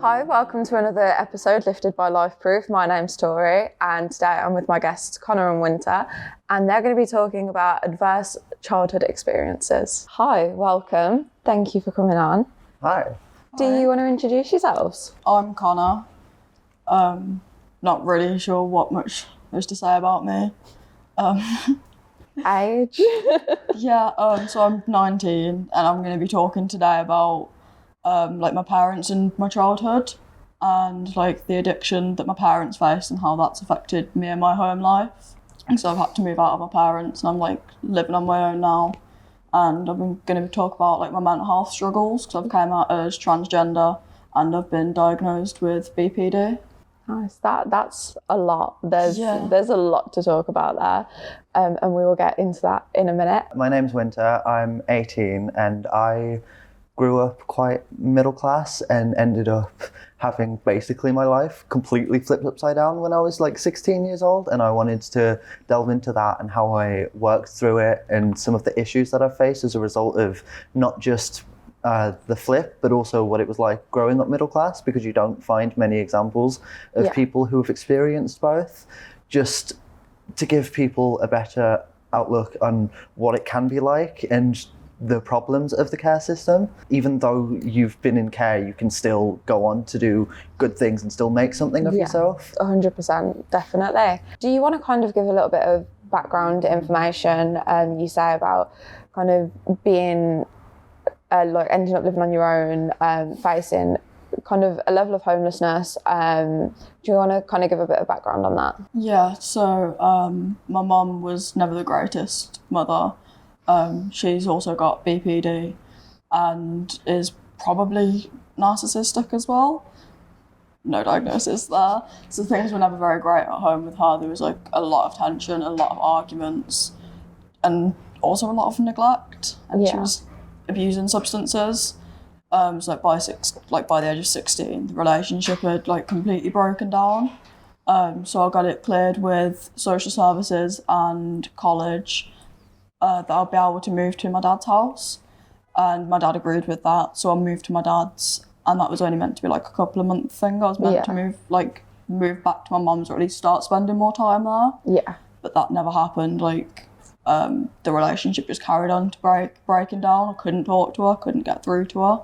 Hi, welcome to another episode lifted by Lyfeproof. My name's Tori and today I'm with my guests Connor and Winter and they're going to be talking about adverse childhood experiences. Hi, welcome. Thank you for coming on. Hi. Do you want to introduce yourselves? I'm Connor. Not really sure what much there's to say about me. Age? So I'm 19 and I'm going to be talking today about like my parents and my childhood and like the addiction that my parents faced and how that's affected me and my home life. So I've had to move out of my parents and I'm like living on my own now, and I'm going to talk about like my mental health struggles because I've came out as transgender and I've been diagnosed with BPD. Nice. That's a lot. There's a lot to talk about there, and we will get into that in a minute. My name's Winter. I'm 18 and I grew up quite middle class and ended up having basically my life completely flipped upside down when I was like 16 years old, and I wanted to delve into that and how I worked through it and some of the issues that I faced as a result of not just the flip, but also what it was like growing up middle class, because you don't find many examples of people who have experienced both, just to give people a better outlook on what it can be like and the problems of the care system. Even though you've been in care, you can still go on to do good things and still make something of yourself. 100%, definitely. Do you want to kind of give a little bit of background information you say about kind of being like ending up living on your own, facing kind of a level of homelessness? Do you want to kind of give a bit of background on that? Yeah, so my mum was never the greatest mother. She's also got BPD and is probably narcissistic as well. No diagnosis there. So things were never very great at home with her. There was like a lot of tension, a lot of arguments, and also a lot of neglect. And she was abusing substances. So by the age of 16, the relationship had like completely broken down. So I got it cleared with social services and college. That I'll be able to move to my dad's house, and my dad agreed with that, so I moved to my dad's, and that was only meant to be like a couple of month thing. I was meant to move back to my mum's, or at least start spending more time there, but that never happened. Like the relationship just carried on to breaking down. I couldn't talk to her, couldn't get through to her,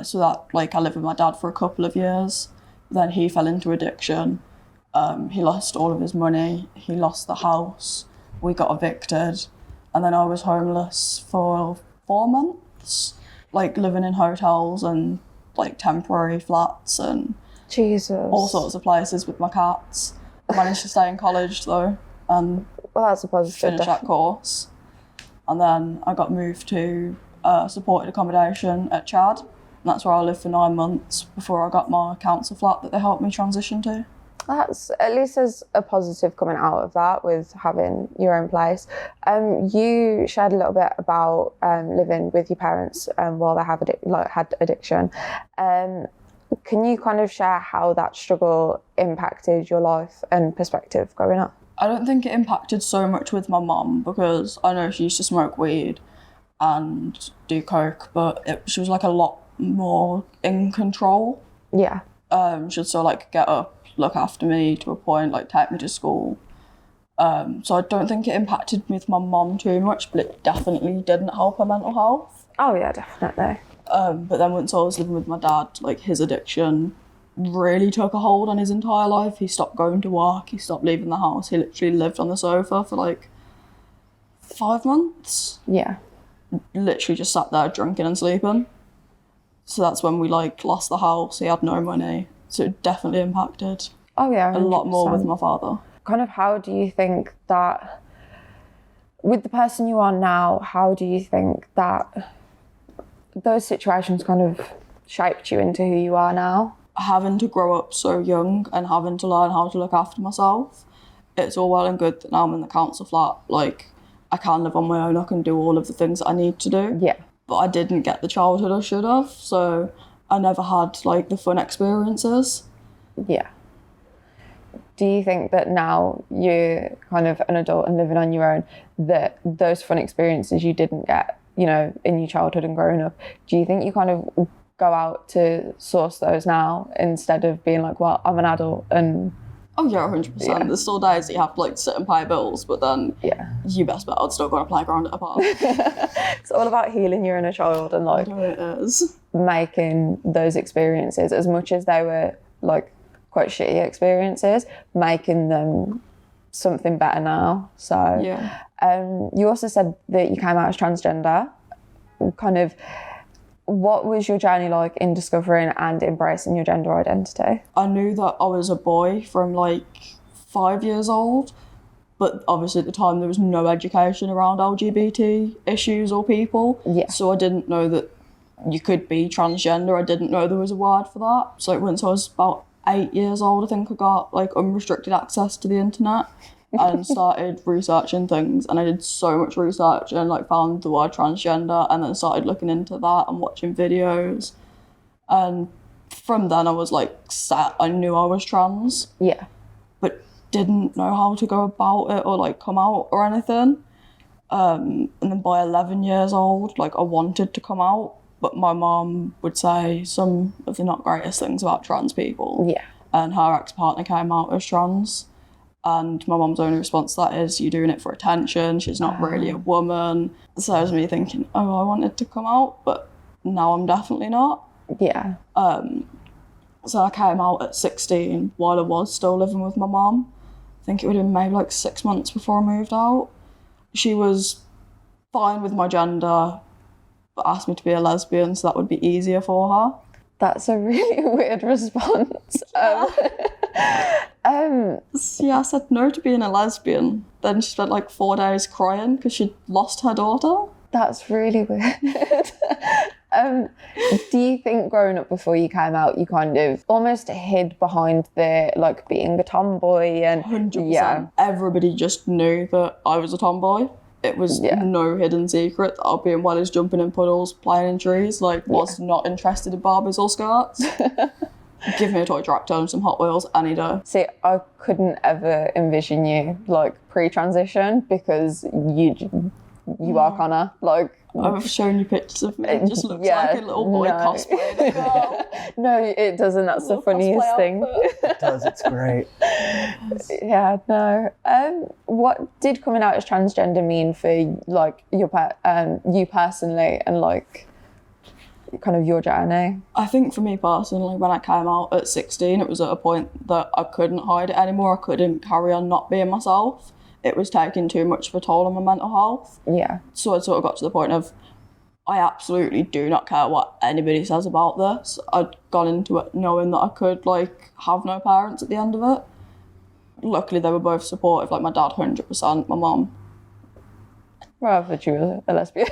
so that like I lived with my dad for a couple of years. Then he fell into addiction. He lost all of his money, he lost the house, we got evicted. And then I was homeless for 4 months, like living in hotels and like temporary flats and all sorts of places with my cats. I managed to stay in college though and that's a positive, finish that course. And then I got moved to supported accommodation at Chad. And that's where I lived for 9 months before I got my council flat that they helped me transition to. That's, at least there's a positive coming out of that with having your own place. You shared a little bit about living with your parents while they had addiction. Can you kind of share how that struggle impacted your life and perspective growing up? I don't think it impacted so much with my mum, because I know she used to smoke weed and do coke, but she was like a lot more in control. Yeah. She'd still like get up, look after me to a point, like take me to school. So I don't think it impacted me with my mum too much, but it definitely didn't help her mental health. Oh yeah, definitely. But then once I was living with my dad, like his addiction really took a hold on his entire life. He stopped going to work, he stopped leaving the house. He literally lived on the sofa for like 5 months. Yeah. Literally just sat there drinking and sleeping. So that's when we like lost the house. He had no money. So it definitely impacted a lot more with my father. Kind of how do you think that, with the person you are now, how do you think that those situations kind of shaped you into who you are now? Having to grow up so young and having to learn how to look after myself, it's all well and good that now I'm in the council flat, like I can live on my own, I can do all of the things that I need to do. Yeah. But I didn't get the childhood I should have, so I never had like the fun experiences. Yeah. Do you think that now you're kind of an adult and living on your own, that those fun experiences you didn't get, you know, in your childhood and growing up, do you think you kind of go out to source those now instead of being like, well, I'm an adult and... Oh yeah, 100%. There's still days that you have to like sit and pay bills, but then you best bet I'd still go on a playground at a park. It's all about healing your inner child and like It is. making those experiences, as much as they were like quite shitty experiences, making them something better now. So you also said that you came out as transgender. Kind of, what was your journey like in discovering and embracing your gender identity? I knew that I was a boy from like 5 years old, but obviously at the time there was no education around LGBT issues or people. So I didn't know that you could be transgender. I didn't know there was a word for that. So once I was about 8 years old, I think I got like unrestricted access to the internet and started researching things, and I did so much research and like found the word transgender and then started looking into that and watching videos, and from then I was like set. I knew I was trans, but didn't know how to go about it or like come out or anything, and then by 11 years old like I wanted to come out, but my mom would say some of the not greatest things about trans people, and her ex-partner came out as trans. And my mum's only response to that is, you're doing it for attention, she's not really a woman. So it was me thinking, oh, I wanted to come out, but now I'm definitely not. So I came out at 16 while I was still living with my mum. I think it would have been maybe like 6 months before I moved out. She was fine with my gender, but asked me to be a lesbian, so that would be easier for her. That's a really weird response. I said no to being a lesbian. Then she spent like 4 days crying because she'd lost her daughter. That's really weird. Do you think growing up before you came out, you kind of almost hid behind the like being a tomboy? And 100%. Everybody just knew that I was a tomboy. It was no hidden secret that I'll be in wellies, jumping in puddles, playing in trees, like was not interested in Barbies or skirts. Give me a toy tractor and some Hot Wheels any day. See, I couldn't ever envision you like pre-transition because you are Connor. Like, I've shown you pictures of me. It just looks like a little boy cosplaying a girl. No, it doesn't. That's the funniest thing. It does. It's great. Yeah, no. What did coming out as transgender mean for like you personally and like kind of your journey? I think for me personally, when I came out at 16, it was at a point that I couldn't hide it anymore. I couldn't carry on not being myself. It was taking too much of a toll on my mental health. So I sort of got to the point of, I absolutely do not care what anybody says about this. I'd gone into it knowing that I could like have no parents at the end of it. Luckily they were both supportive, like my dad 100%, my mum. Rather that you were a lesbian.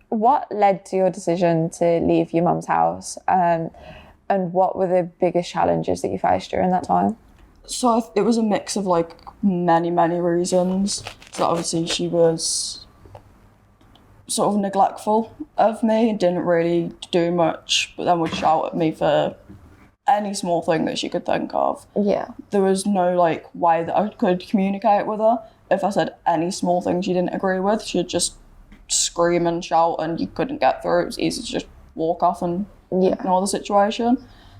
What led to your decision to leave your mum's house, and what were the biggest challenges that you faced during that time? So it was a mix of like many reasons. So obviously she was sort of neglectful of me and didn't really do much, but then would shout at me for any small thing that she could think of. There was no like way that I could communicate with her. If I said any small thing she didn't agree with, she'd just scream and shout and you couldn't get through. It was easy to just walk off and ignore the situation.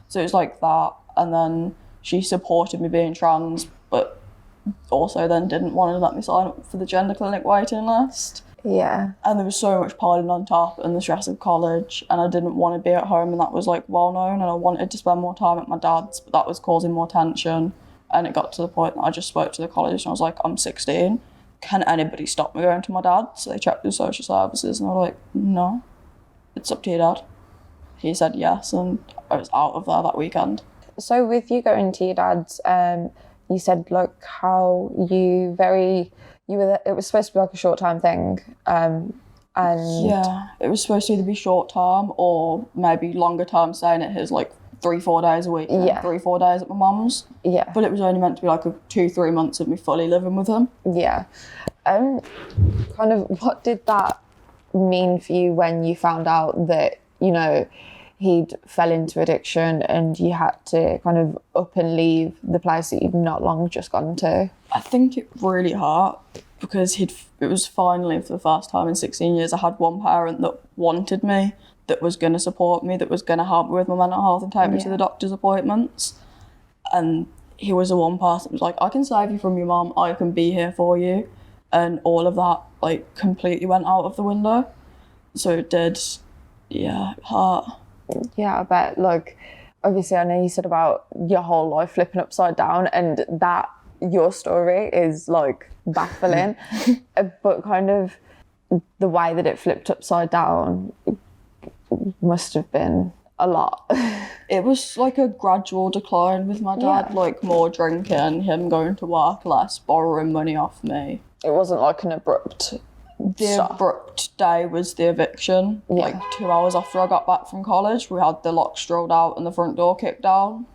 So it was like that, and then she supported me being trans, but also then didn't want to let me sign up for the gender clinic waiting list. And there was so much piling on top and the stress of college, and I didn't want to be at home, and that was like well known, and I wanted to spend more time at my dad's, but that was causing more tension. And it got to the point that I just spoke to the college and I was like, I'm 16, can anybody stop me going to my dad? So they checked the social services and they were like, no, it's up to your dad. He said yes, and I was out of there that weekend. So with you going to your dad's, you said like how it was supposed to be like a short-term thing, and it was supposed to either be short-term or maybe longer-term, staying at his like 3-4 days a week, 3-4 days at my mum's. But it was only meant to be like 2-3 months of me fully living with him. Kind of what did that mean for you when you found out that, you know, he'd fell into addiction and you had to kind of up and leave the place that you'd not long just gone to? I think it really hurt because it was finally, for the first time in 16 years, I had one parent that wanted me, that was going to support me, that was going to help me with my mental health and take me to the doctor's appointments. And he was the one person that was like, I can save you from your mum, I can be here for you. And all of that, like, completely went out of the window. So it did, hurt. Yeah, I bet. Like, obviously, I know you said about your whole life flipping upside down, and that your story is like baffling. But kind of the way that it flipped upside down must have been a lot. It was like a gradual decline with my dad, like more drinking, him going to work less, borrowing money off me. It wasn't like an abrupt stop. Abrupt day was the eviction. Like 2 hours after I got back from college, we had the lock strolled out and the front door kicked down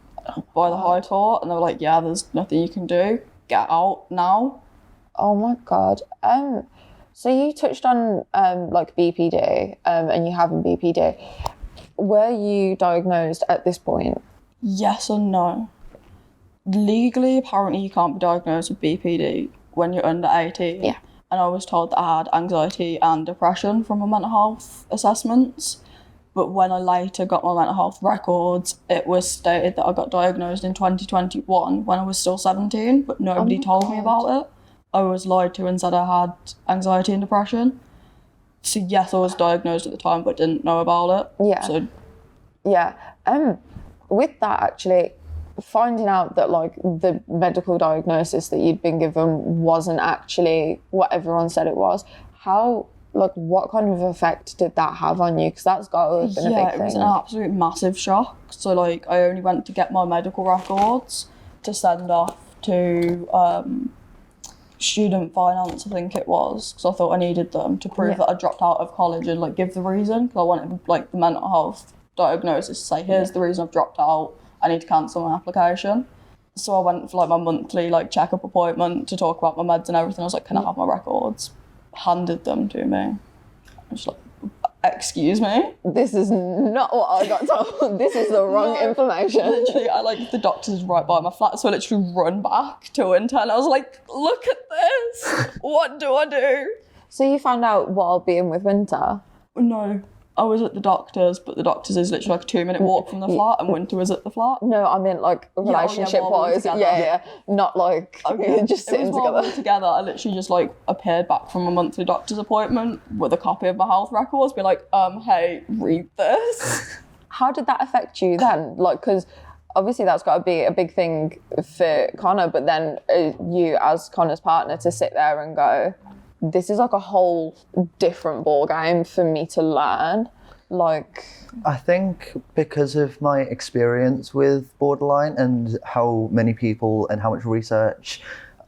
by the high court, and they were like, yeah, there's nothing you can do, get out now. Oh my God. So you touched on like BPD and you having BPD. Were you diagnosed at this point? Yes and no. Legally, apparently you can't be diagnosed with BPD when you're under 18. Yeah. And I was told that I had anxiety and depression from my mental health assessments. But when I later got my mental health records, it was stated that I got diagnosed in 2021 when I was still 17, but nobody told me about it. I was lied to and said I had anxiety and depression. So yes, I was diagnosed at the time, but didn't know about it. Yeah. So yeah. With that, actually, finding out that like the medical diagnosis that you'd been given wasn't actually what everyone said it was, what kind of effect did that have on you? Because that's got to have been a big thing. Yeah, it was an absolute massive shock. So like I only went to get my medical records to send off to student finance, I think it was, because I thought I needed them to prove that I dropped out of college and like give the reason, because I wanted like the mental health diagnosis to say, here's the reason I've dropped out, I need to cancel my application. So I went for like my monthly like checkup appointment to talk about my meds and everything. I was like, can I have my records? Handed them to me. I was like, excuse me? This is not what I got told. This is the wrong information. Literally, the doctor's right by my flat, so I literally run back to Inter and I was like, look at this. What do I do? So you found out while being with Winter? No. I was at the doctor's, but the doctor's is literally like a 2-minute walk from the flat, and Winter was at the flat. No, I meant like relationship-wise. Yeah, not like just sitting together. While we were together, I literally just like appeared back from a monthly doctor's appointment with a copy of my health records, be like, hey, read this. How did that affect you then? Like, because obviously that's got to be a big thing for Connor, but then you as Connor's partner to sit there and go, this is like a whole different ball game for me to learn. Like, I think because of my experience with borderline and how many people and how much research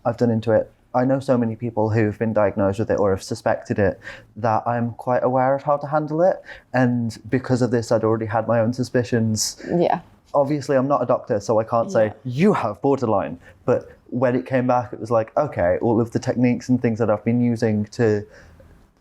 I've done into it, I know so many people who've been diagnosed with it or have suspected it that I'm quite aware of how to handle it. And because of this, I'd already had my own suspicions. Yeah. Obviously, I'm not a doctor, so I can't say, you have borderline. But when it came back, it was like, okay, all of the techniques and things that I've been using to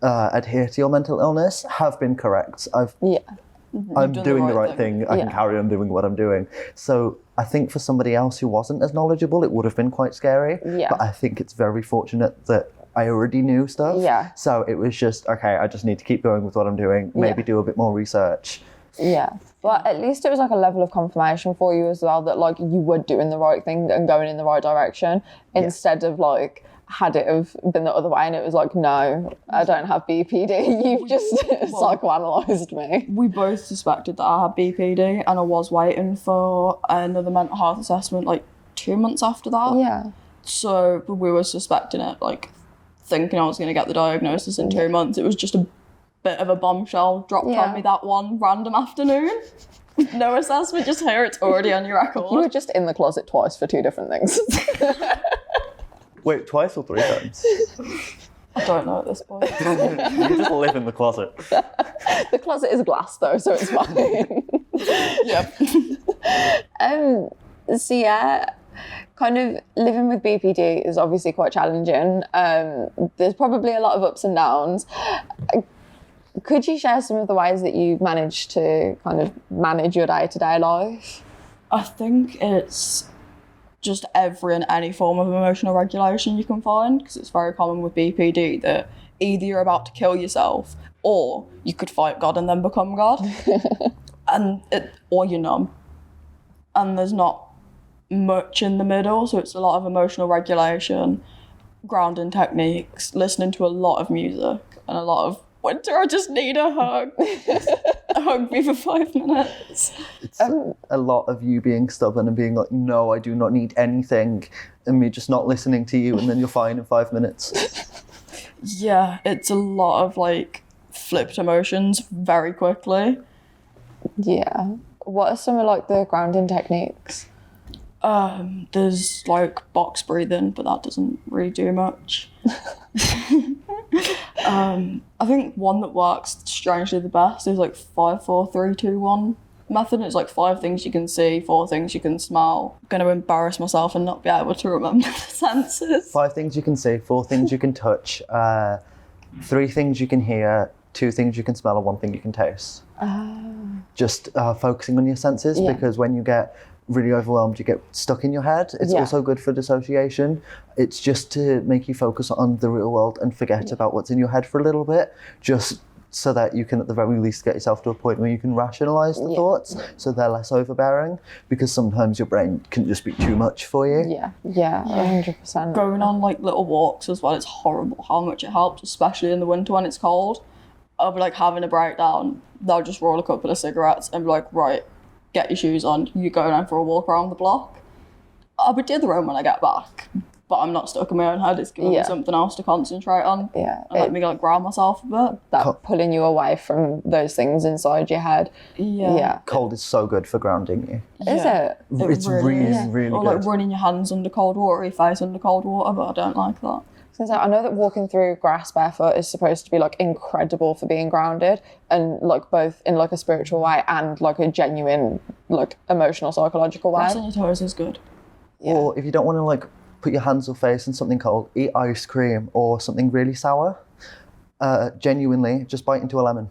adhere to your mental illness have been correct. I'm doing the right thing. I can carry on doing what I'm doing. So I think for somebody else who wasn't as knowledgeable, it would have been quite scary. Yeah. But I think it's very fortunate that I already knew stuff. Yeah. So it was just, okay, I just need to keep going with what I'm doing, maybe do a bit more research. Yeah, but at least it was like a level of confirmation for you as well that like you were doing the right thing and going in the right direction instead of like had it have been the other way and it was like, no, I don't have BPD, you've just psychoanalyzed me. We both suspected that I had BPD and I was waiting for another mental health assessment like 2 months after that. Yeah. So we were suspecting it, like thinking I was going to get the diagnosis in 2 months. It was just a bit of a bombshell dropped on me that one random afternoon. No assessment, just here, it's already on your record. You were just in the closet twice for 2 different things. Wait, twice or 3 times? I don't know at this point. You just live in the closet. The closet is glass though, so it's fine. Yep. So yeah, kind of living with BPD is obviously quite challenging. There's probably a lot of ups and downs. Could you share some of the ways that you managed to kind of manage your day-to-day life? I think it's just every and any form of emotional regulation you can find, because it's very common with BPD that either you're about to kill yourself or you could fight God and then become God. Or you're numb. And there's not much in the middle, so it's a lot of emotional regulation, grounding techniques, listening to a lot of music, and a lot of winter, I just need a hug. Hug me for 5 minutes. It's a lot of you being stubborn and being like, no, I do not need anything, and me just not listening to you, and then you're fine in 5 minutes. Yeah, it's a lot of like flipped emotions very quickly. Yeah. What are some of like the grounding techniques? There's like box breathing, but that doesn't really do much. I think one that works strangely the best is like 5, 4, 3, 2, 1 method. It's like 5 things you can see, 4 things you can smell. I'm gonna embarrass myself and not be able to remember the senses. 5 things you can see, 4 things you can touch, 3 things you can hear, 2 things you can smell, and 1 thing you can taste. Just focusing on your senses, because when you get really overwhelmed, you get stuck in your head. It's also good for dissociation. It's just to make you focus on the real world and forget about what's in your head for a little bit, just so that you can at the very least get yourself to a point where you can rationalize the thoughts so they're less overbearing, because sometimes your brain can just be too much for you. Yeah, 100%. Going on like little walks as well, it's horrible how much it helps, especially in the winter when it's cold. I'll be like having a breakdown, they'll just roll a couple of cigarettes and be like, right, get your shoes on, you go down for a walk around the block. I'll be to the room when I get back, but I'm not stuck in my own head. It's giving me something else to concentrate on. And let me like ground myself a bit. That pulling you away from those things inside your head. Cold is so good for grounding you. Is it? It's really or good. like running your hands under cold water, your face under cold water, but I don't like that. I know that walking through grass barefoot is supposed to be like incredible for being grounded, and like both in like a spiritual way and like a genuine like emotional psychological way. Grass on your toes is good. Or if you don't want to like put your hands or face in something cold, eat ice cream or something really sour. Genuinely, just bite into a lemon.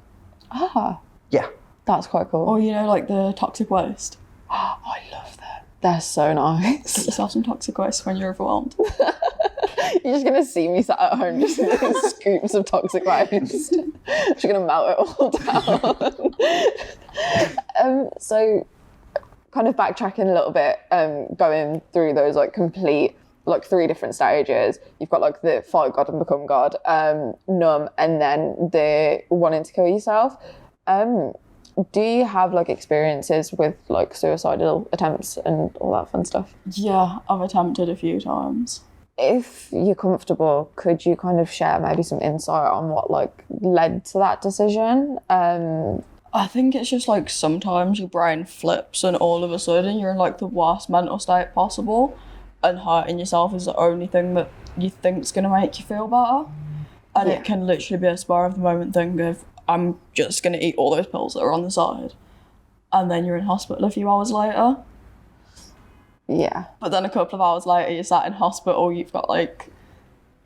Yeah, that's quite cool. Or like the toxic waste. I love that. They're so nice. Get yourself some toxic waste when you're overwhelmed. You're just going to see me sat at home just eating scoops of toxic waste. I'm just going to melt it all down. So kind of backtracking a little bit, going through those like complete, like 3 different stages. You've got like the fight God and become God, numb, and then the wanting to kill yourself. Do you have like experiences with like suicidal attempts and all that fun stuff? Yeah, I've attempted a few times. If you're comfortable, could you kind of share maybe some insight on what like led to that decision? I think it's just like sometimes your brain flips and all of a sudden you're in like the worst mental state possible, and hurting yourself is the only thing that you think is going to make you feel better. And it can literally be a spur of the moment thing of, I'm just going to eat all those pills that are on the side. And then you're in hospital a few hours later. Yeah. But then a couple of hours later, you're sat in hospital, you've got like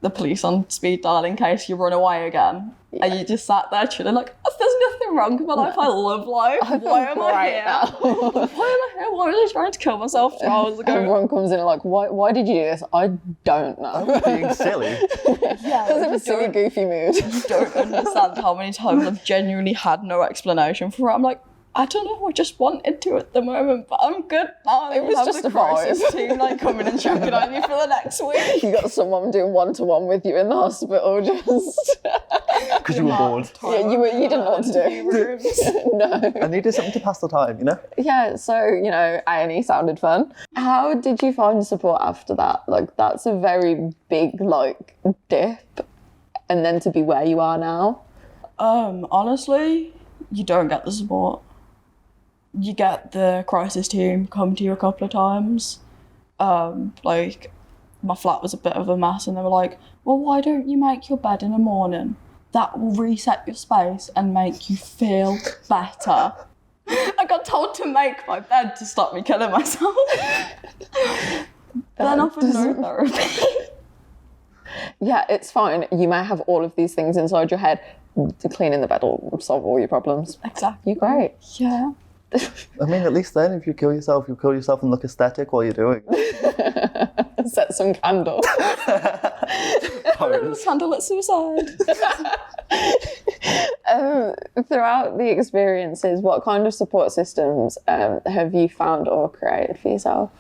the police on speed dial in case you run away again. Yeah. And you just sat there chilling like, there's nothing wrong with my life, I love life. Why am I here? Why am I here? Why was I trying to kill myself 2 hours ago? Everyone comes in and like, why did you do this? I don't know. I'm being silly. Yeah. Because in a silly, goofy mood. You don't understand how many times I've genuinely had no explanation for it. I'm like, I don't know, I just wanted to at the moment, but I'm good now. It was just a crisis vibe. team like coming and checking on you for the next week. You got someone doing 1-to-1 with you in the hospital, just because you were bored. Yeah, you didn't know what to do. No. I needed something to pass the time, Yeah, so A&E sounded fun. How did you find support after that? Like, that's a very big like dip, and then to be where you are now. Honestly, you don't get the support. You get the crisis team come to you a couple of times. Like, my flat was a bit of a mess and they were like, well, why don't you make your bed in the morning? That will reset your space and make you feel better. I got told to make my bed to stop me killing myself. Then offered no therapy. Yeah, it's fine. You may have all of these things inside your head. Cleaning the bed will solve all your problems. Exactly. You're great. Yeah. I mean, at least then, if you kill yourself and look aesthetic while you're doing it. Set some candle. Candlelit suicide. Throughout the experiences, what kind of support systems have you found or created for yourself?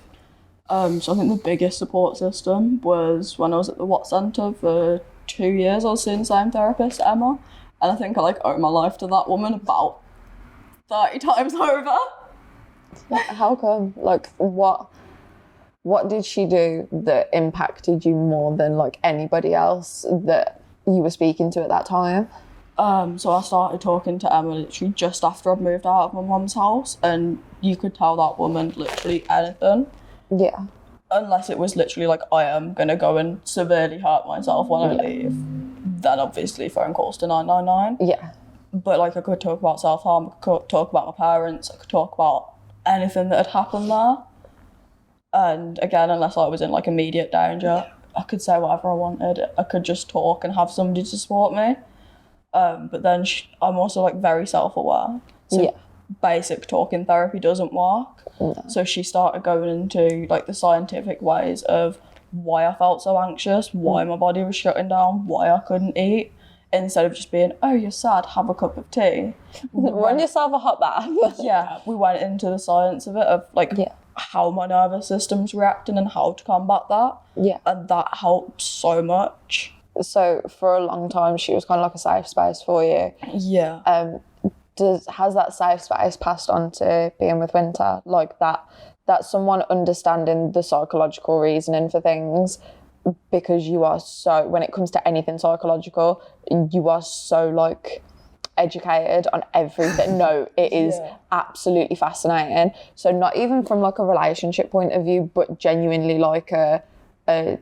So I think the biggest support system was when I was at the Watt Centre for 2 years. I was seeing the same therapist, Emma, and I think I owe my life to that woman about 30 times over. How come? What did she do that impacted you more than anybody else that you were speaking to at that time? So I started talking to Emma literally just after I'd moved out of my mum's house, and you could tell that woman literally anything. Yeah. Unless it was literally I am going to go and severely hurt myself when I leave, then obviously phone calls to 999. Yeah. But I could talk about self-harm, I could talk about my parents, I could talk about anything that had happened there. And again, unless I was in immediate danger, I could say whatever I wanted. I could just talk and have somebody to support me. But then I'm also very self-aware. So basic talking therapy doesn't work. No. So she started going into the scientific ways of why I felt so anxious, why my body was shutting down, why I couldn't eat. Instead of just being, oh, you're sad, have a cup of tea. Run yourself a hot bath. Yeah, we went into the science of it, of how my nervous system's reacting and how to combat that. Yeah. And that helped so much. So for a long time, she was kind of a safe space for you. Yeah. Has that safe space passed on to being with Winter? That someone understanding the psychological reasoning for things, because you are so, when it comes to anything psychological, you are so educated on everything. No, it is absolutely fascinating. So not even from a relationship point of view, but genuinely a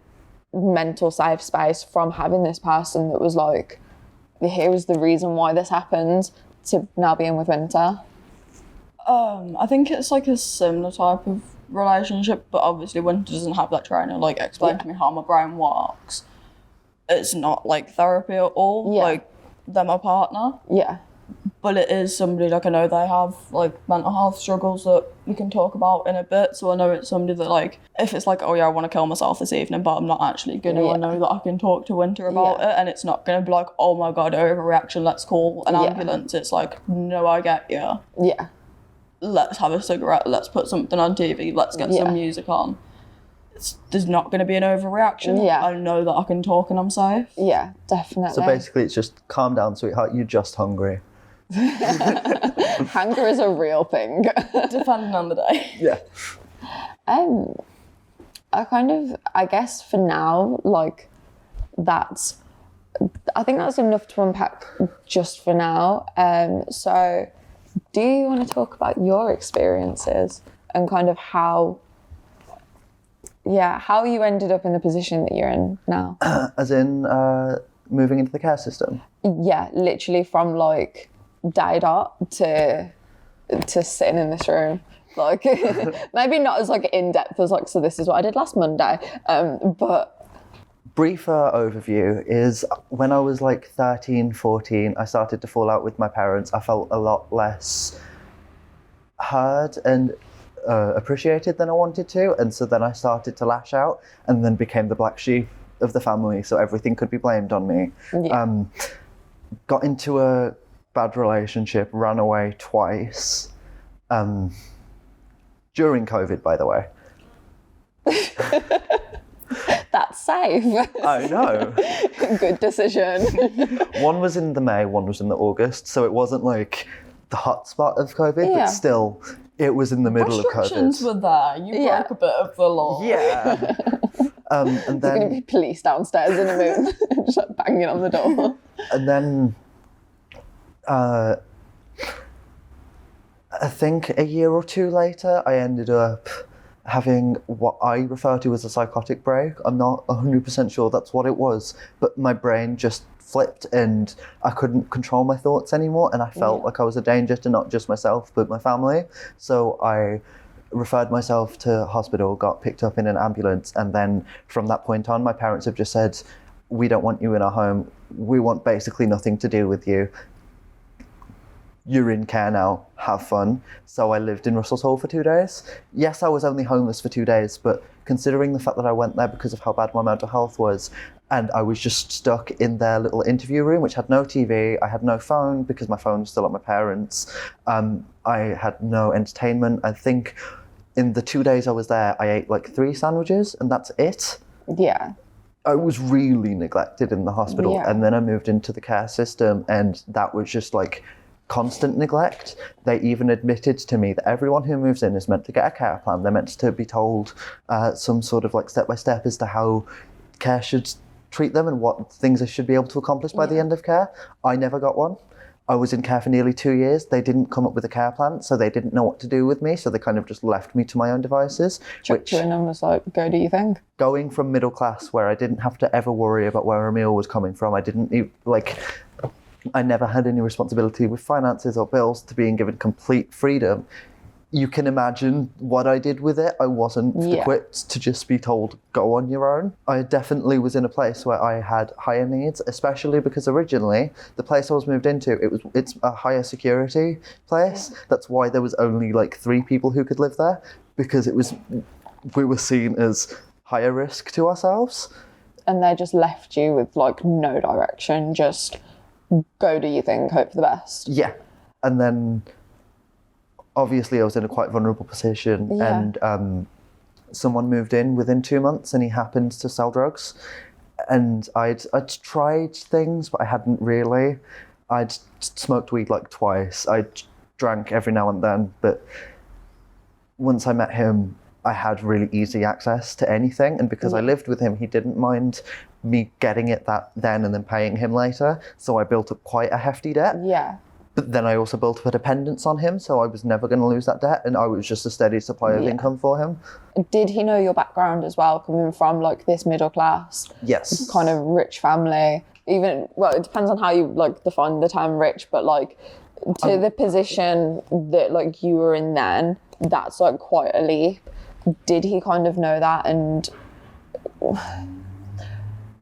mental safe space from having this person that was here was the reason why this happened, to now being with Winter. I think it's a similar type of relationship, but obviously Winter doesn't have that trainer explain to me how my brain works. It's not therapy at all. They're my partner. Yeah. But it is somebody I know they have mental health struggles that we can talk about in a bit. So I know it's somebody that if it's oh yeah, I want to kill myself this evening, but I'm not actually gonna. I know that I can talk to Winter about it, and it's not gonna be oh my god, overreaction, let's call an ambulance. It's no, I get you. Yeah. Let's have a cigarette, let's put something on TV, let's get some music on. There's not going to be an overreaction. Yeah. I know that I can talk and I'm safe. Yeah, definitely. So basically it's just calm down, sweetheart, you're just hungry. Hunger is a real thing. Depending on the day. Yeah. I guess for now, I think that's enough to unpack just for now. So do you want to talk about your experiences and kind of how you ended up in the position that you're in now? As in moving into the care system? Yeah, literally from day dot to sitting in this room. Maybe not as in depth as so this is what I did last Monday, but briefer overview is when I was 13, 14, I started to fall out with my parents. I felt a lot less heard and appreciated than I wanted to, and so then I started to lash out and then became the black sheep of the family, so everything could be blamed on me. Yeah. Got into a bad relationship, ran away twice, during COVID, by the way. That's safe. I know. Good decision. One was in the May, one was in the August, so it wasn't the hot spot of COVID, but still, it was in the middle of COVID. Restrictions were there. You broke a bit of the law. Yeah. And then there's going to be police downstairs in a minute, just banging on the door. And then, I think a year or two later, I ended up having what I refer to as a psychotic break. I'm not 100% sure that's what it was, but my brain just flipped and I couldn't control my thoughts anymore, and I felt like I was a danger to not just myself but my family. So I referred myself to hospital, got picked up in an ambulance, and then from that point on my parents have just said, we don't want you in our home. We want basically nothing to do with you. You're in care now, have fun. So I lived in Russell's Hall for 2 days. Yes, I was only homeless for 2 days, but considering the fact that I went there because of how bad my mental health was, and I was just stuck in their little interview room, which had no TV, I had no phone because my phone was still at my parents'. I had no entertainment. I think in the 2 days I was there, I ate like 3 sandwiches and that's it. Yeah. I was really neglected in the hospital. Yeah. And then I moved into the care system and that was just like constant neglect. They even admitted to me that everyone who moves in is meant to get a care plan. They're meant to be told some sort of like step-by-step as to how care should treat them and what things they should be able to accomplish by the end of care. I never got one. I was in care for nearly 2 years. They didn't come up with a care plan, so they didn't know what to do with me, so they kind of just left me to my own devices. Chucked you in and was like, go do you think? Going from middle class where I didn't have to ever worry about where a meal was coming from, I never had any responsibility with finances or bills, to being given complete freedom. You can imagine what I did with it. I wasn't equipped to just be told, go on your own. I definitely was in a place where I had higher needs, especially because originally the place I was moved into, it's a higher security place. That's why there was only like 3 people who could live there, because we were seen as higher risk to ourselves. And they just left you with like no direction, just go do you think, hope for the best. Yeah. And then obviously I was in a quite vulnerable position and someone moved in within 2 months and he happened to sell drugs. And I'd tried things, but I hadn't really. I'd smoked weed like twice. I drank every now and then, but once I met him, I had really easy access to anything. And because I lived with him, he didn't mind me getting it then and then paying him later. So I built up quite a hefty debt. Yeah. But then I also built up a dependence on him, so I was never going to lose that debt, and I was just a steady supply of income for him. Did he know your background as well, coming from like this middle class, yes, kind of rich family? Even, well, it depends on how you like define the term rich, but like to the position that like you were in then, that's like quite a leap. Did he kind of know that and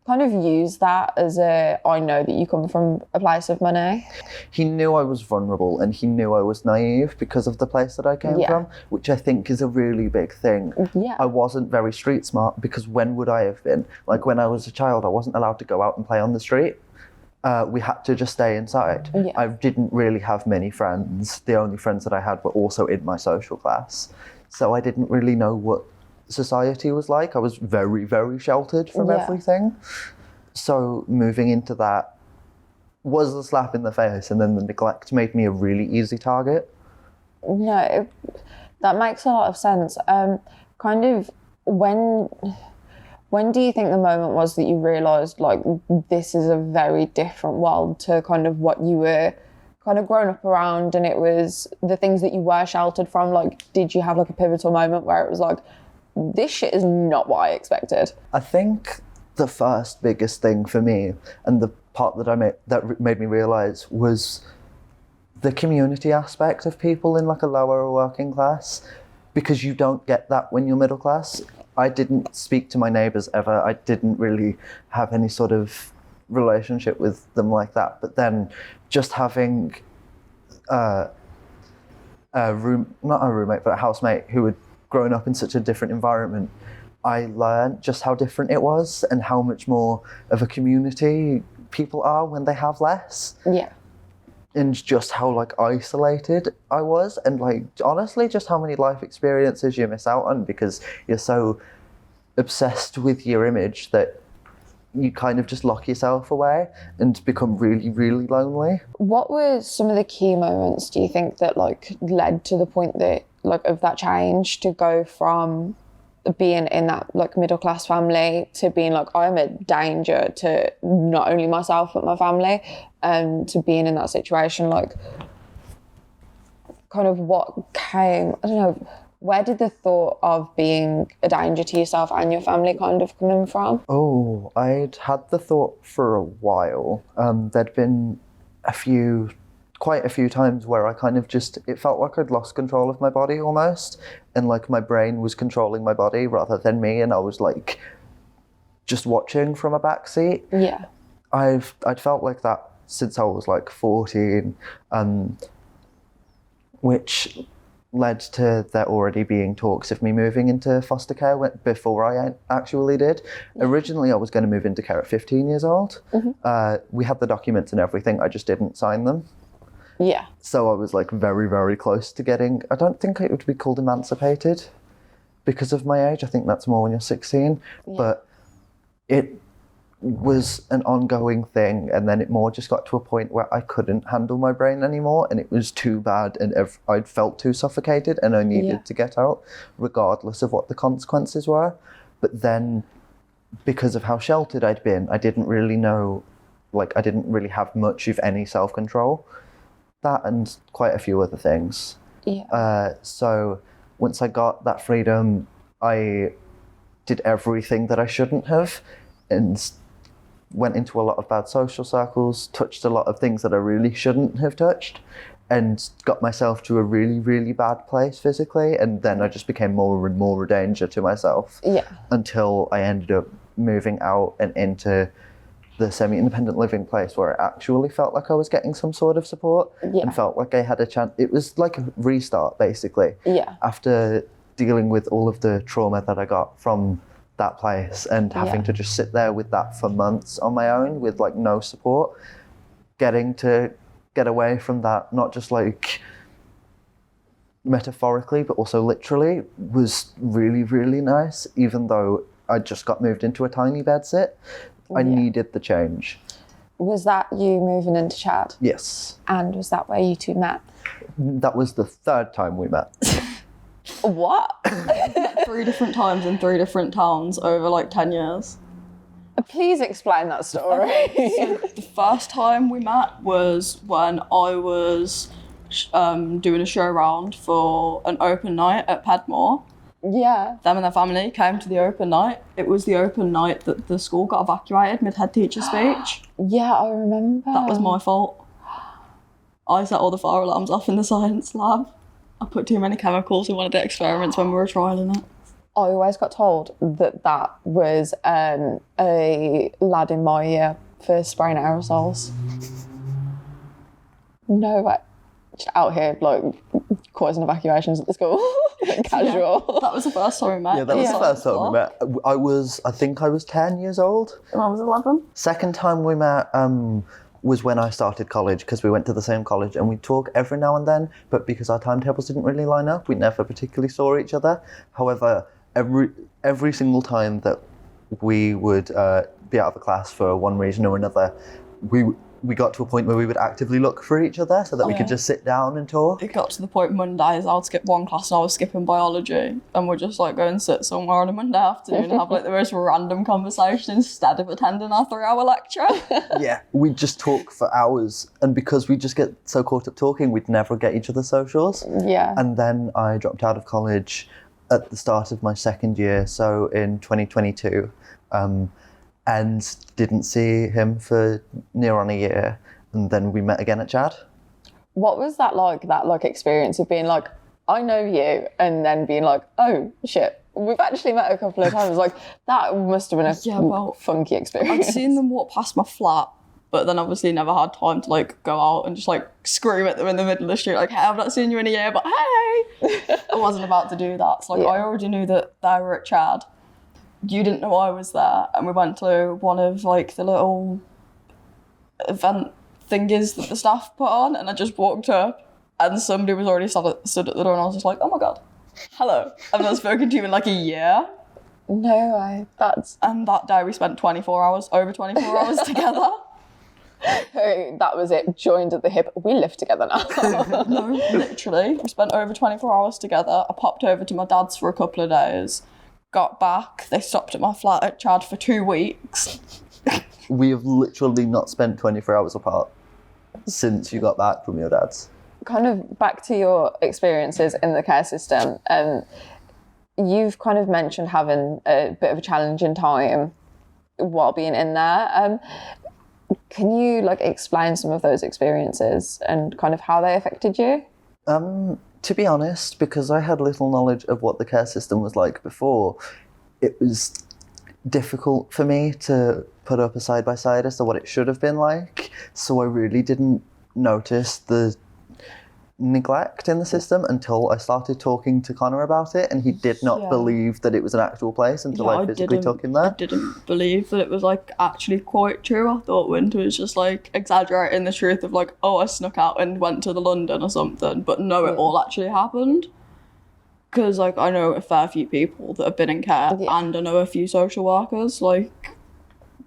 kind of use that as I know that you come from a place of money? He knew I was vulnerable and he knew I was naive because of the place that I came from, which I think is a really big thing. Yeah. I wasn't very street smart because when would I have been? Like when I was a child, I wasn't allowed to go out and play on the street. We had to just stay inside. Yeah. I didn't really have many friends. The only friends that I had were also in my social class. So I didn't really know what society was like. I was very, very sheltered from everything. So moving into that was a slap in the face, and then the neglect made me a really easy target. No, that makes a lot of sense. Kind of when do you think the moment was that you realised like this is a very different world to kind of what you were kind of grown up around, and it was the things that you were sheltered from? Like, did you have like a pivotal moment where it was like, this shit is not what I expected? I think the first biggest thing for me, and the part that made me realise, was the community aspect of people in like a lower or working class, because you don't get that when you're middle class. I didn't speak to my neighbours ever. I didn't really have any sort of relationship with them like that. But then just having not a roommate, but a housemate who had grown up in such a different environment, I learned just how different it was and how much more of a community people are when they have less. Yeah. And just how like isolated I was, and like honestly just how many life experiences you miss out on because you're so obsessed with your image that you kind of just lock yourself away and become really, really lonely. What were some of the key moments, do you think, that like led to the point that like of that change to go from being in that like middle class family to being like, I'm a danger to not only myself but my family, and to being in that situation? Like kind of what came, I don't know, where did the thought of being a danger to yourself and your family kind of come in from? Oh, I'd had the thought for a while. There'd been quite a few times where I kind of it felt like I'd lost control of my body almost, and like my brain was controlling my body rather than me, and I was like just watching from a back seat. Yeah. I'd felt like that since I was like 14, which led to there already being talks of me moving into foster care before I actually did. Originally, I was going to move into care at 15 years old. We had the documents and everything, I just didn't sign them. Yeah. So I was like very, very close to getting, I don't think it would be called emancipated because of my age. I think that's more when you're 16. But it was an ongoing thing, and then it more just got to a point where I couldn't handle my brain anymore, and it was too bad, and I'd felt too suffocated, and I needed to get out regardless of what the consequences were. But then, because of how sheltered I'd been, I didn't really know, like I didn't really have much of any self-control. That and quite a few other things. So once I got that freedom, I did everything that I shouldn't have, and went into a lot of bad social circles, touched a lot of things that I really shouldn't have touched, and got myself to a really, really bad place physically. And then I just became more and more a danger to myself. Until I ended up moving out and into the semi-independent living place where I actually felt like I was getting some sort of support and felt like I had a chance. It was like a restart, basically. After dealing with all of the trauma that I got from that place and having to just sit there with that for months on my own with like no support, getting to get away from that, not just like metaphorically but also literally, was really, really nice. Even though I just got moved into a tiny bed sit, I needed the change. Was that you moving into Chad? Yes. And was that where you two met? That was the third time we met. What? 3 different times in 3 different towns over like 10 years. Please explain that story. So the first time we met was when I was doing a show round for an open night at Padmore. Them and their family came to the open night. It was the open night that the school got evacuated mid-head teacher speech. I remember. That was my fault. I set all the fire alarms off in the science lab. I put too many chemicals in one of the experiments when we were trialling it. I always got told that was a lad in my year for spraying aerosols. No way. Just out here, like, causing evacuations at the school. Casual. That was the first time we met. Yeah, that was the first time we met. I think I was 10 years old. And I was 11. Second time we met was when I started college, because we went to the same college, and we'd talk every now and then, but because our timetables didn't really line up, we never particularly saw each other. However, every single time that we would be out of a class for one reason or another, we got to a point where we would actively look for each other so that we could just sit down and talk. It got to the point Mondays I would skip one class and I was skipping biology, and we'd just like go and sit somewhere on a Monday afternoon and have like the most random conversation instead of attending our 3-hour lecture. Yeah, we'd just talk for hours, and because we just get so caught up talking, we'd never get each other's socials. And then I dropped out of college at the start of my second year, so in 2022. And didn't see him for near on a year, and then we met again at Chad. What was that like experience of being like, I know you, and then being like, oh shit, we've actually met a couple of times. Like, that must have been a funky experience. I'd seen them walk past my flat, but then obviously never had time to like go out and just like scream at them in the middle of the street like, hey, I've not seen you in a year, but hey. I wasn't about to do that. So like I already knew that they were at Chad. You didn't know I was there, and we went to one of like the little event thingies that the staff put on, and I just walked up and somebody was already stood at the door, and I was just like, oh my god, hello. I've not spoken to you in like a year. No way. And that day we spent over 24 hours together. That was it, joined at the hip. We live together now. No, literally. We spent over 24 hours together. I popped over to my dad's for a couple of days. Got back, they stopped at my flat at Chad for 2 weeks. We have literally not spent 24 hours apart since you got back from your dad's. Kind of back to your experiences in the care system, you've kind of mentioned having a bit of a challenging time while being in there. Can you like explain some of those experiences and kind of how they affected you? To be honest, because I had little knowledge of what the care system was like before, it was difficult for me to put up a side-by-side as to what it should have been like. So I really didn't notice the neglect in the system until I started talking to Connor about it, and he did not believe that it was an actual place until I physically took him there. I didn't believe that it was like actually quite true. I thought Winter was just like exaggerating the truth of like, oh, I snuck out and went to the London or something, but no, it all actually happened. Because like I know a fair few people that have been in care, and I know a few social workers like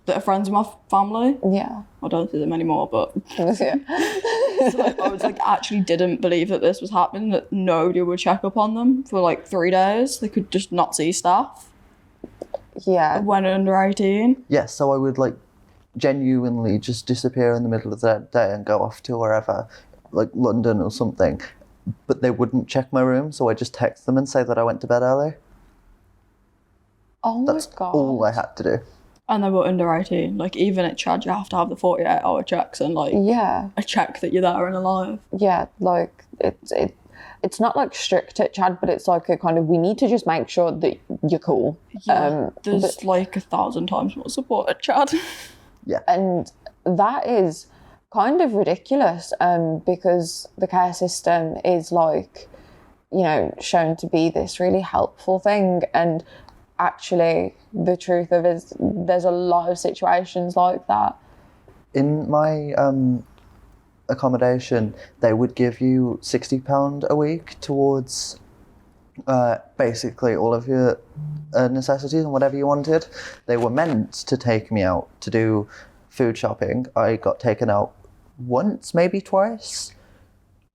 that are friends of my family. Yeah. I don't see them anymore, but Yeah. so, like, I was like actually didn't believe that this was happening, that nobody would check up on them for like 3 days. They could just not see staff Yeah. when under 18. Yeah, so I would like genuinely just disappear in the middle of the day and go off to wherever, like London or something, but they wouldn't check my room, so I just text them and say that I went to bed early. Oh my That's God. all I had to do. And they were under 18. Like, even at Chad, you have to have the 48-hour checks and, like, Yeah. a check that you're there and alive. Yeah, like it's not like strict at Chad, but it's like a kind of, we need to just make sure that you're cool. Yeah, there's, like, 1,000 times more support at Chad. Yeah. And that is kind of ridiculous, because the care system is like, you know, shown to be this really helpful thing, and actually the truth of it is there's a lot of situations like that. In my accommodation, they would give you £60 a week towards basically all of your necessities and whatever you wanted. They were meant to take me out to do food shopping. I got taken out once, maybe twice.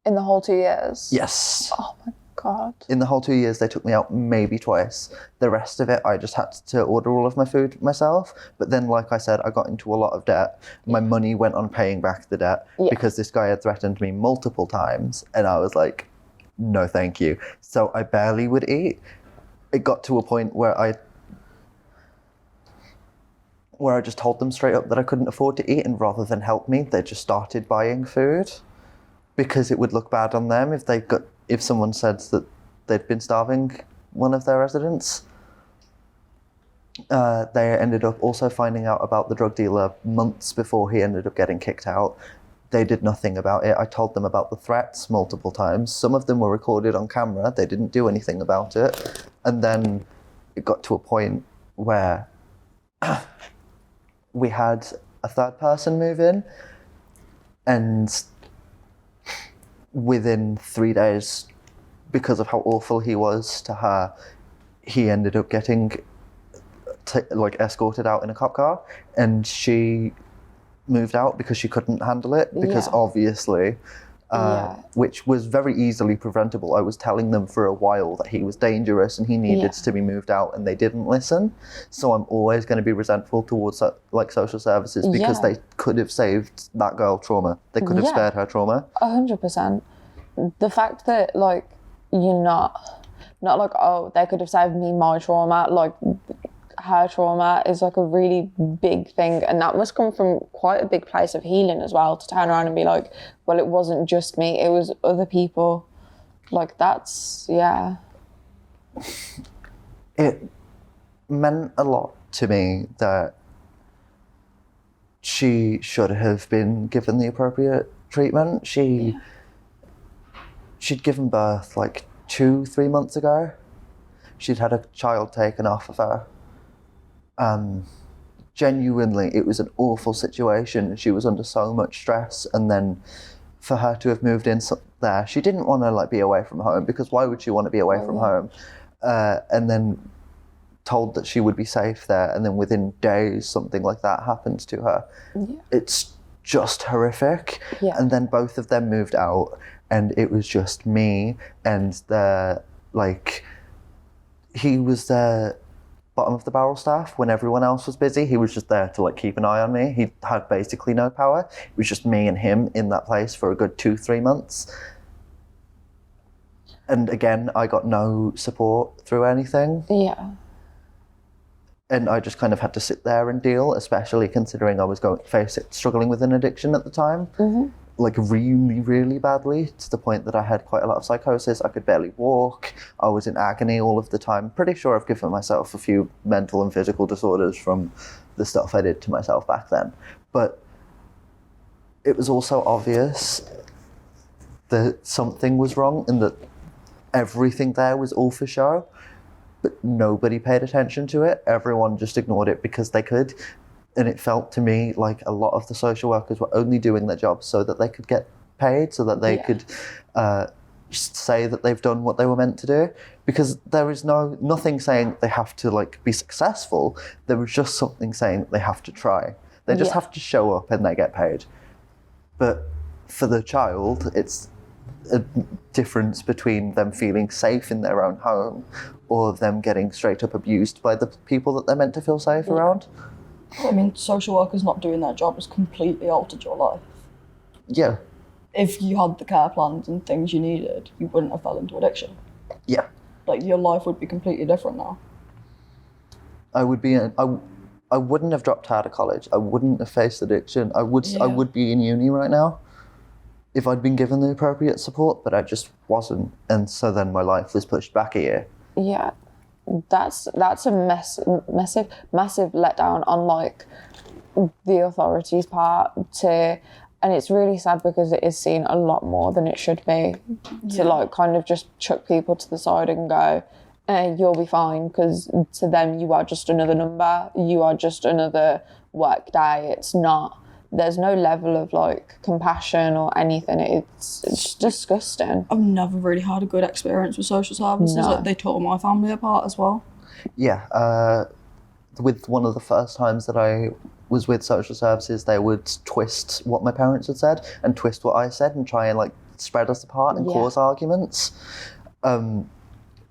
In the whole 2 years? Yes. Oh my God. In the whole 2 years, they took me out maybe twice. The rest of it, I just had to order all of my food myself. But then, like I said, I got into a lot of debt. My money went on paying back the debt because this guy had threatened me multiple times. And I was like, no, thank you. So I barely would eat. It got to a point where I just told them straight up that I couldn't afford to eat. And rather than help me, they just started buying food because it would look bad on them if someone said that they'd been starving one of their residents. They ended up also finding out about the drug dealer months before he ended up getting kicked out. They did nothing about it. I told them about the threats multiple times. Some of them were recorded on camera. They didn't do anything about it. And then it got to a point where we had a third person move in, and within 3 days, because of how awful he was to her, he ended up getting escorted out in a cop car, and she moved out because she couldn't handle it, because obviously, which was very easily preventable. I was telling them for a while that he was dangerous and he needed to be moved out, and they didn't listen. So I'm always going to be resentful towards like social services, because they could have saved that girl trauma. They could have spared her trauma. 100%. The fact that like you're not like, oh, they could have saved me my trauma, like her trauma is like a really big thing, and that must come from quite a big place of healing as well, to turn around and be like, well, it wasn't just me, it was other people. Like, that's It meant a lot to me that she should have been given the appropriate treatment. She'd given birth like 2-3 months ago. She'd had a child taken off of her. Genuinely, it was an awful situation. She was under so much stress, and then for her to have moved in there, she didn't want to like be away from home, because why would she want to be away from home? And then told that she would be safe there, and then within days something like that happened to her. It's just horrific. And then both of them moved out, and it was just me, and he was the bottom of the barrel staff when everyone else was busy. He was just there to like keep an eye on me. He had basically no power. It was just me and him in that place for a good 2-3 months. And again, I got no support through anything. And I just kind of had to sit there and deal, especially considering I was struggling with an addiction at the time. like really, really badly, to the point that I had quite a lot of psychosis. I could barely walk. I was in agony all of the time. Pretty sure I've given myself a few mental and physical disorders from the stuff I did to myself back then. But it was also obvious that something was wrong and that everything there was all for show, but nobody paid attention to it. Everyone just ignored it because they could. And it felt to me like a lot of the social workers were only doing their job so that they could get paid, so that they could say that they've done what they were meant to do. Because there is nothing saying they have to like be successful. There was just something saying that they have to try. They just have to show up and they get paid. But for the child, it's a difference between them feeling safe in their own home or them getting straight up abused by the people that they're meant to feel safe around. I mean, social workers not doing their job has completely altered your life. Yeah. If you had the care plans and things you needed, you wouldn't have fell into addiction. Yeah. Like, your life would be completely different now. I wouldn't have dropped out of college. I wouldn't have faced addiction. I would be in uni right now if I'd been given the appropriate support, but I just wasn't. And so then my life was pushed back a year. Yeah. That's a massive letdown on like the authorities' part and it's really sad because it is seen a lot more than it should be to like kind of just chuck people to the side and go, you'll be fine, because to them you are just another number, you are just another work day. There's no level of like compassion or anything. It's disgusting. I've never really had a good experience with social services. No. Like, they tore my family apart as well. Yeah, with one of the first times that I was with social services, they would twist what my parents had said and twist what I said and try and like spread us apart and cause arguments. And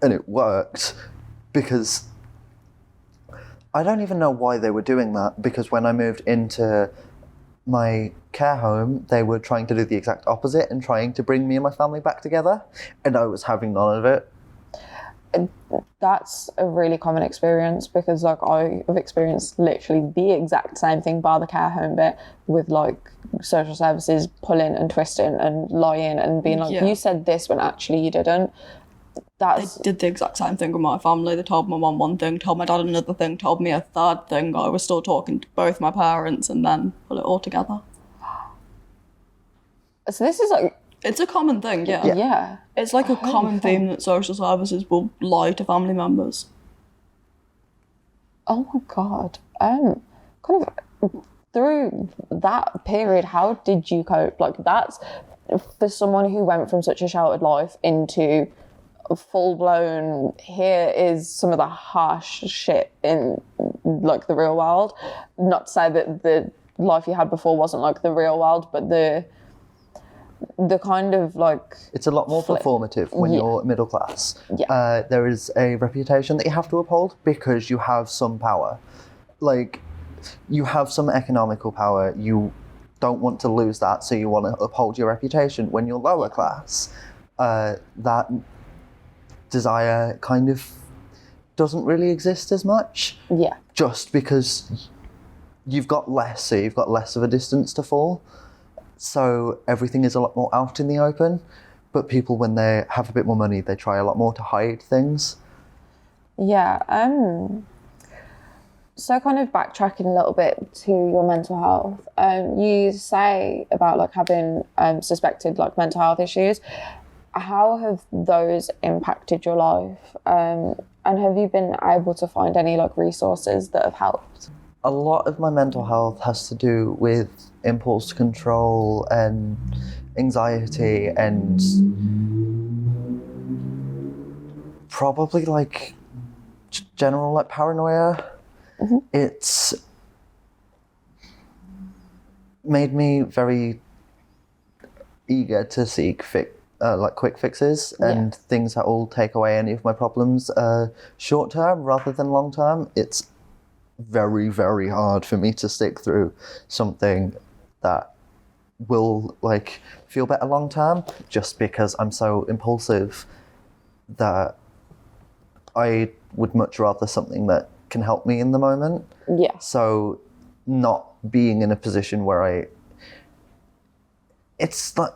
it worked because I don't even know why they were doing that, because when I moved into my care home, they were trying to do the exact opposite and trying to bring me and my family back together, and I was having none of it. That's a really common experience, because like I've experienced literally the exact same thing bar the care home bit, with like social services pulling and twisting and lying and being like, you said this when actually you didn't. They did the exact same thing with my family. They told my mum one thing, told my dad another thing, told me a third thing. I was still talking to both my parents, and then put it all together. So this is like... It's a common thing, Yeah. It's like a common theme that social services will lie to family members. Oh my God. Kind of through that period, how did you cope? Like, that's for someone who went from such a sheltered life into full-blown, here is some of the harsh shit in like the real world. Not to say that the life you had before wasn't like the real world, but the kind of like... It's a lot more performative when you're middle class. Yeah. There is a reputation that you have to uphold because you have some power. Like, you have some economical power. You don't want to lose that, so you want to uphold your reputation. When you're lower class, that desire kind of doesn't really exist as much. Yeah. Just because you've got less, so you've got less of a distance to fall. So everything is a lot more out in the open. But people, when they have a bit more money, they try a lot more to hide things. Yeah. So kind of backtracking a little bit to your mental health, you say about like having suspected like mental health issues. How have those impacted your life? And have you been able to find any like resources that have helped? A lot of my mental health has to do with impulse control and anxiety and probably like general like paranoia. Mm-hmm. It's made me very eager to seek quick fixes and things that will take away any of my problems short term rather than long term. It's very, very hard for me to stick through something that will like feel better long term, just because I'm so impulsive that I would much rather something that can help me in the moment. Yeah. So not being in a position where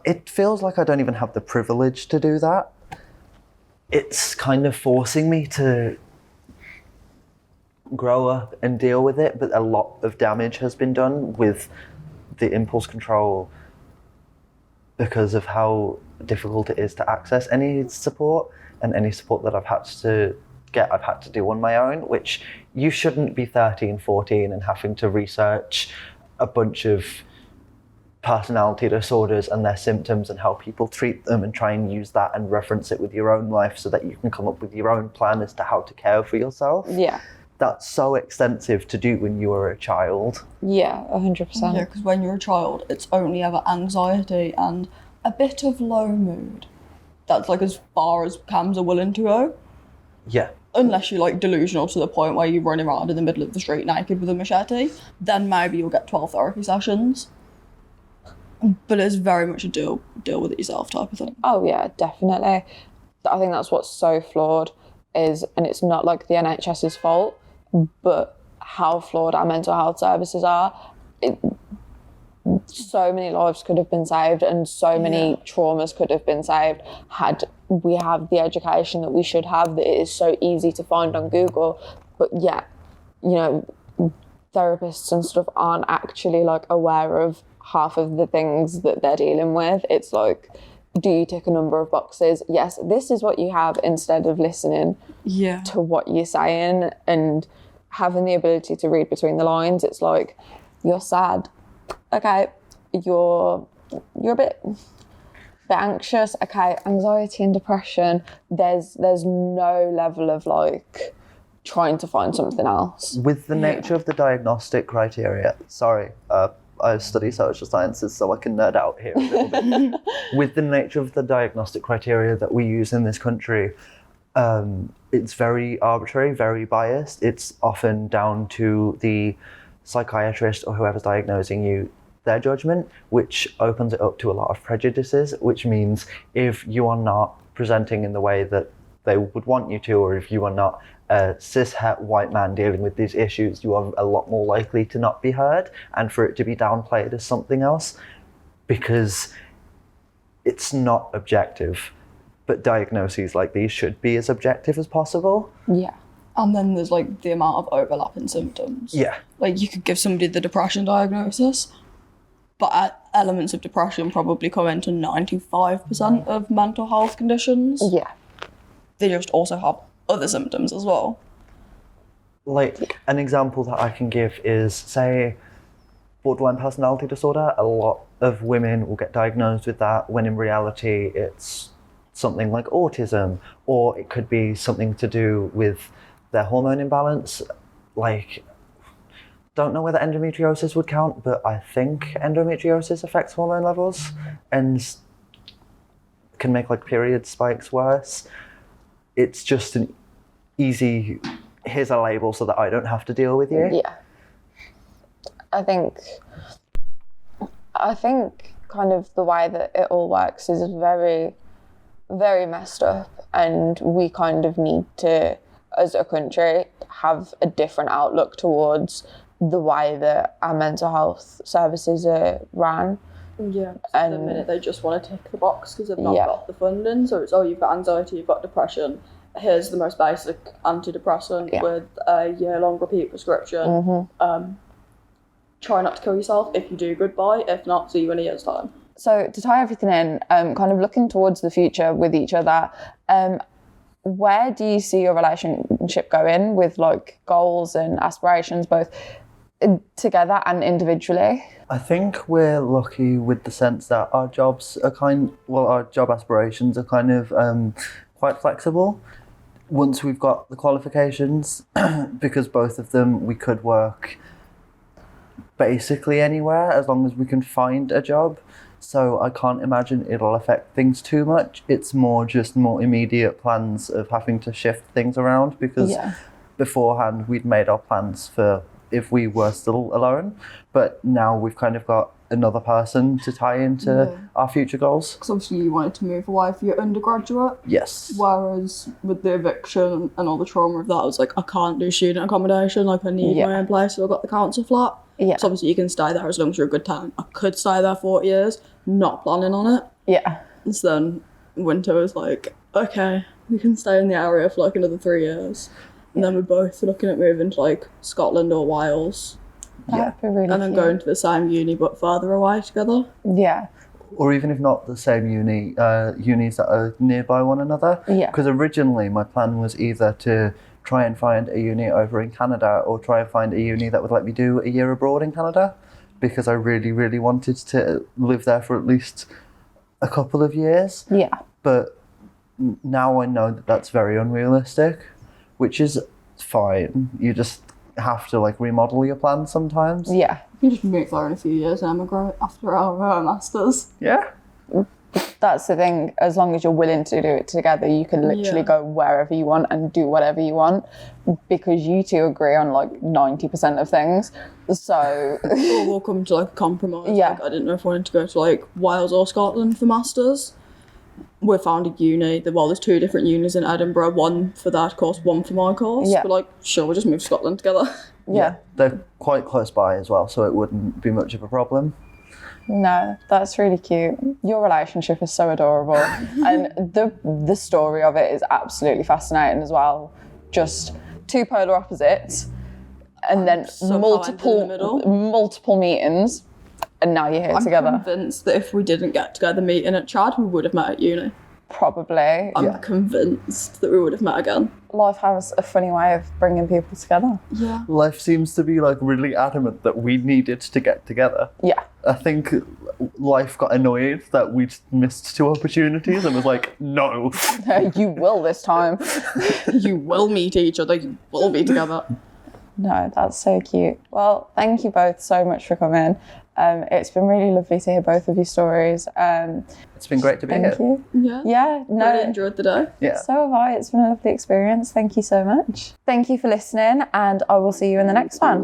it feels like I don't even have the privilege to do that. It's kind of forcing me to grow up and deal with it, but a lot of damage has been done with the impulse control because of how difficult it is to access any support, and any support that I've had to get, I've had to do on my own, which you shouldn't be 13, 14 and having to research a bunch of personality disorders and their symptoms and how people treat them and try and use that and reference it with your own life so that you can come up with your own plan as to how to care for yourself. Yeah. That's so extensive to do when you were a child. Yeah, 100%. Yeah, because when you're a child, it's only ever anxiety and a bit of low mood. That's like as far as CAMs are willing to go. Yeah. Unless you're like delusional to the point where you're running around in the middle of the street naked with a machete, then maybe you'll get 12 therapy sessions. But it's very much a deal with it yourself type of thing. Oh yeah, definitely. I think that's what's so flawed is, and it's not like the NHS's fault, but how flawed our mental health services are. So many lives could have been saved and so many traumas could have been saved had we have the education that we should have, that it is so easy to find on Google. But yeah, you know, therapists and stuff aren't actually like aware of half of the things that they're dealing with. It's like, do you tick a number of boxes? Yes, this is what you have, instead of listening to what you're saying and having the ability to read between the lines. It's like, you're sad. Okay, you're a bit anxious. Okay, anxiety and depression. There's no level of like trying to find something else. With the nature of the diagnostic criteria, I study social sciences, so I can nerd out here a little bit. With the nature of the diagnostic criteria that we use in this country, it's very arbitrary, very biased. It's often down to the psychiatrist or whoever's diagnosing you, their judgment, which opens it up to a lot of prejudices, which means if you are not presenting in the way that they would want you to, or if you are not a cis-het white man dealing with these issues, you are a lot more likely to not be heard and for it to be downplayed as something else, because it's not objective. But diagnoses like these should be as objective as possible. Yeah. And then there's like the amount of overlapping symptoms. Yeah. Like you could give somebody the depression diagnosis, but elements of depression probably come into 95% of mental health conditions. Yeah. They just also have other symptoms as well. Like an example that I can give is, say, borderline personality disorder. A lot of women will get diagnosed with that when in reality it's something like autism, or it could be something to do with their hormone imbalance. Like, don't know whether endometriosis would count, but I think endometriosis affects hormone levels and can make like period spikes worse. It's just an easy, here's a label so that I don't have to deal with you. Yeah. I think kind of the way that it all works is very, very messed up, and we kind of need to, as a country, have a different outlook towards the way that our mental health services are run. Yeah, at the minute they just want to tick the box because they've not got the funding. So it's, you've got anxiety, you've got depression. Here's the most basic antidepressant with a year-long repeat prescription. Try not to kill yourself. If you do, goodbye. If not, see you in a year's time. So to tie everything in, kind of looking towards the future with each other, where do you see your relationship going with like goals and aspirations, both together and individually? I think we're lucky with the sense that our jobs are our job aspirations are kind of quite flexible once we've got the qualifications, because both of them we could work basically anywhere as long as we can find a job. So I can't imagine it'll affect things too much. It's more immediate plans of having to shift things around, because beforehand we'd made our plans for if we were still alone, but now we've kind of got another person to tie into our future goals. Because obviously you wanted to move away for your undergraduate. Yes. Whereas with the eviction and all the trauma of that, I was like, I can't do student accommodation, like I need my own place, so I got the council flat. Yeah. So obviously you can stay there as long as you're a good tenant. I could stay there 40 years, not planning on it. Yeah. And so then Winter was like, okay, we can stay in the area for like another 3 years. And then we're both looking at moving to like Scotland or Wales. That'd be really And then cute. going to the same uni but further away together. Yeah. Or even if not the same unis that are nearby one another. Yeah. Because originally my plan was either to try and find a uni over in Canada or try and find a uni that would let me do a year abroad in Canada, because I really, really wanted to live there for at least a couple of years. Yeah. But now I know that that's very unrealistic, which is fine. You just have to like remodel your plans sometimes. Yeah. You just move there in a few years and emigrate after our masters. Yeah. That's the thing. As long as you're willing to do it together, you can literally go wherever you want and do whatever you want, because you two agree on like 90% of things. So Or we'll come to like a compromise. Yeah. Like, I didn't know if I wanted to go to like Wales or Scotland for masters. We found a uni. There's 2 different unis in Edinburgh. One for that course, one for my course. Yeah. But like, sure, we'll just move to Scotland together. yeah. They're quite close by as well, so it wouldn't be much of a problem. No, that's really cute. Your relationship is so adorable. And the story of it is absolutely fascinating as well. Just 2 polar opposites and then somehow ended in the middle. multiple meetings, and now you're here I'm together. convinced that if we didn't get together meeting at Chad, we would have met at uni. Probably. I'm convinced that we would have met again. Life has a funny way of bringing people together. Yeah. Life seems to be like really adamant that we needed to get together. Yeah. I think life got annoyed that we'd missed 2 opportunities and was like, no. You will this time. You will meet each other. You will be together. No, that's so cute. Well, thank you both so much for coming. It's been really lovely to hear both of your stories. It's been great to be Thank here. you. Yeah. Yeah, no. Really enjoyed the day. Yeah. So have I. It's been a lovely experience. Thank you so much. Thank you for listening, and I will see you in the next one.